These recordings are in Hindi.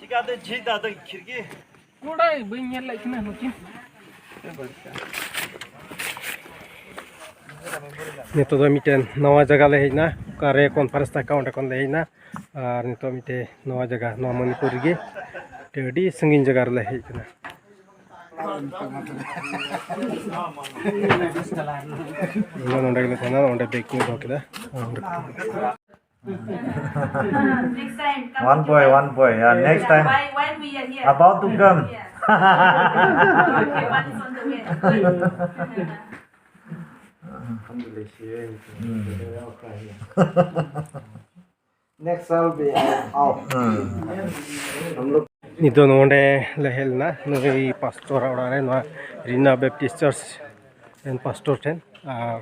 चिकाते झी दादा खिड़की कोड़ा बइन लाइक ना नुकिन नितो दो मिटेन नवा जगह ले हेना कारे कॉन्फ्रेंस अकाउंट अकाउंट ले हेना और नितो मिटे नवा जगह नवा मणिपुर गे टेडी संगीन जगह ले हेना नोंडे ले थाना नोंडे बेक को दोकेदा one boy yeah next time when we are here about to come okay one is on the way next I'll be out नितो नोंडे ले हेलना नोई पास्टर ओड़ा रे नो रीना बैप्टिस्ट चर्च एन पास्टर टेन और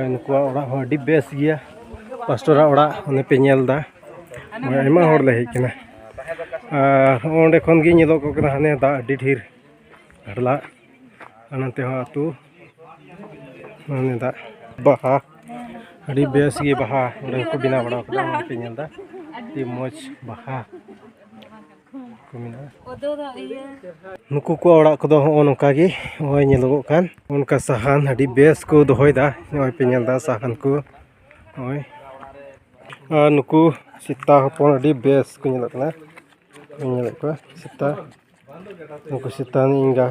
उनको ओड़ा हडी बेस गया पास्टर ओड़ा ओने पे नेलदा आयमा होर ले हेकना ओंडे खन गे नेलो को कना हने दा अडी ढीर हडला अनंते हो अतु दा बाहा अडी बेस गे बाहा ओंडे को बिना बड़ा को पे नेलदा ती मोज बाहा नुकु को ओड़ा को दो नोका गे ओय नेलोगो कान उनका साहान अडी बेस को दोहोयदा ओय पे नेलदा साहान को ओय नुकु सीता हपन अडी बेस को नेलो कना नेलो को सीता नुकु सीता इंगा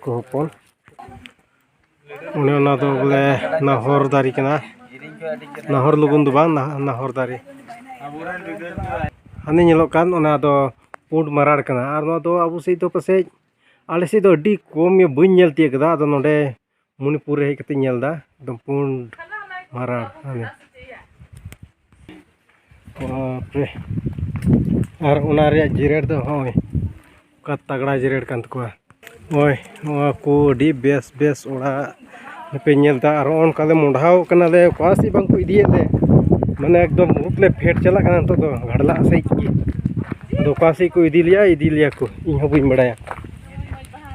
को हपन उन्हें ना दो बोले नाहर दारी कना नाहर लुगुन दो बांग नाहर दारी हने नेलो कान ओना दो पुंड मराड़ कना और नो दो अबु से तो पसे आले से तो अडी कम में बन नेल तिय कदा अदो नोडे मणिपुर हे कते नेलदा एकदम पुंड मराड़ हने बापरे और उना रे जिरेड दो होय का तगड़ा जिरेड कान तको ओय नोआ को अडी बेस बेस ओड़ा पे नेलदा और ओन काले मुंडाव कना ले क्वासी बांग को इदिये ले माने एकदम मुतले फेट चला कना तो घड़ला से की दोकासी को इदी लिया को इन हो बुई बड़ाया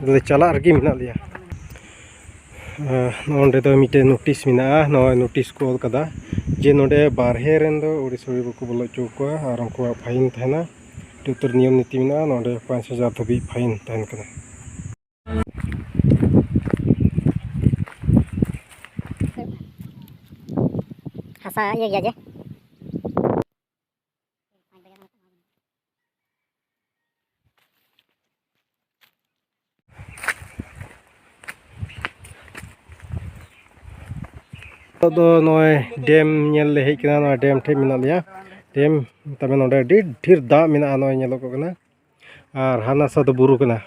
ले चला रगी मिना लिया नोंडे दो मिटे नोटिस मिना नो नोटिस को कदा जे नोंडे बारहे रेन दो ओडिसोरी बको बोलो चौको और उनको फाइन थाना तुतर नियम नीति मिना नोंडे 5000 धबी फाइन थान कना हसा ये गया जे तो नोय डेम नेल ले हेकना नो डेम ठे मिना लिया डेम तबे नोडे डी ढेर दा मिना नोय नेलो को कना और हाना सा दो बुरु कना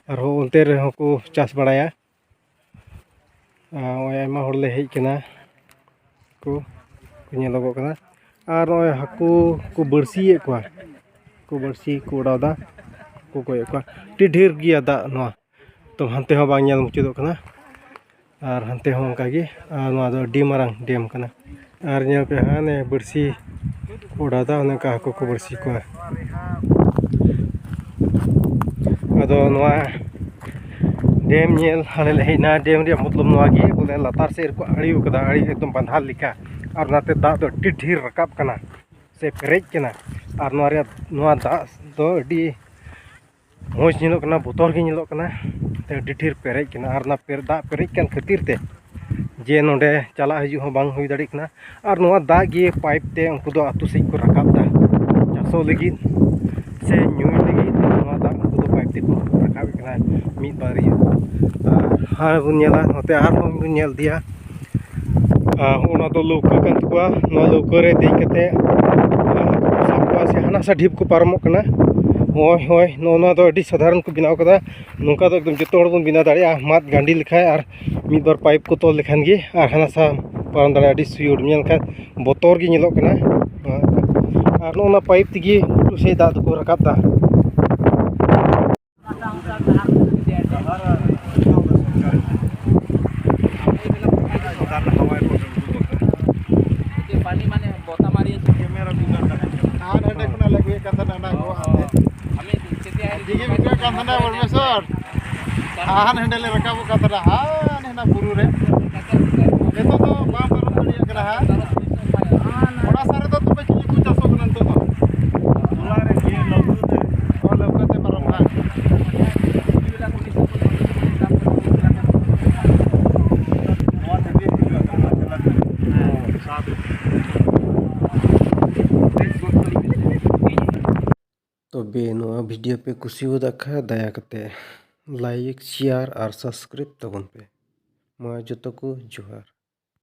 और हो उनते रे को चास बड़ाया ओय आयमा होड़ ले हेकना को नेलो को कना और ओय हाकू को बरसी को बरसी को उड़ादा को को ढेर गिया दा नो तो हनते हो बांग नेल मुचेदो कना और हनते हो उनका गे डी मारंग डेम कना और नेल पे हाने बरसी उड़ादा उनका हाकू को बरसी को अदो नोआ डेम नेल हाले लेना डेम रे मतलब नोआ गे बोले लतार से को अड़ियो कदा अड़ी एकदम बंधाल लिका और नाते दा दो ढेर रकाब कना से पेरेज कना और नोआ दा दो डी मोज नेलो कना बोतल गे नेलो कना ते ढेर पेरेज कना और ना दा पेरेज कन खातिर ते जे नोंडे चला हजू हो बांग हुई दाड़ी कना और नोआ दा गे पाइप ते उनको दो आतु से को रकाब दा चासो लगी से न्यूई लगी नोआ दा उनको दो पाइप ते को रकाब कना मी बारी हां बुनेला होते आर हो बुनेल दिया ओना तो लौका कान तकोआ नोआ लौका रे देई कते सबको से हाना सा ढिप को पारमो कना होय होय नोना तो अडी साधारण को बिनाव कदा नुका तो एकदम जतो हड़ बन बिना दाड़िया मात गांडी लिखाय और मिद बार पाइप को तोल लेखान गे और हाना सा पारम दाड़िया अडी सुयोड नेल खान बोतोर गे नेलो कना और नोना पाइप तिगी उटु से दा को रकाब दा पानी माने बोता मारी कैमरा बिगड़ हां हटे कोना लगे कथा ना को हमें चेतिया दिगे बिगड़ कथा ना परमेश्वर हां हंडले रकाबो कथा हां ना बुरु रे एतो तो बा पर पड़िया करा बड़ा सारे तो तुम्हें चिली को चासो कनन तो दुला रे ये लघु तबे नोआ वीडियो पे कुसी खा दया कते लाइक शेयर और सब्सक्राइब तबन पे मा जतो को जोहार।